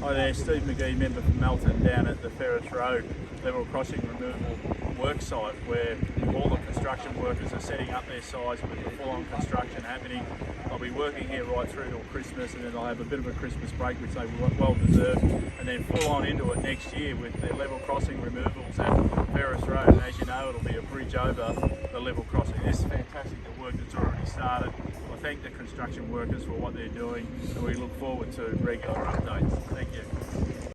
Hi there, Steve McGee, member from Melton, down at the Ferris Road level crossing removal work site where all the construction workers are setting up their sites with the full-on construction happening. I'll be working here right through till Christmas, and then I'll have a bit of a Christmas break, which they well deserve, and then full on into it next year with the level crossing removals at Ferris Road. And as you know, it'll be a bridge over the level crossing. This is fantastic, the work that's already started. I thank the construction workers for what they're doing, and we look forward to regular updates. Thank you.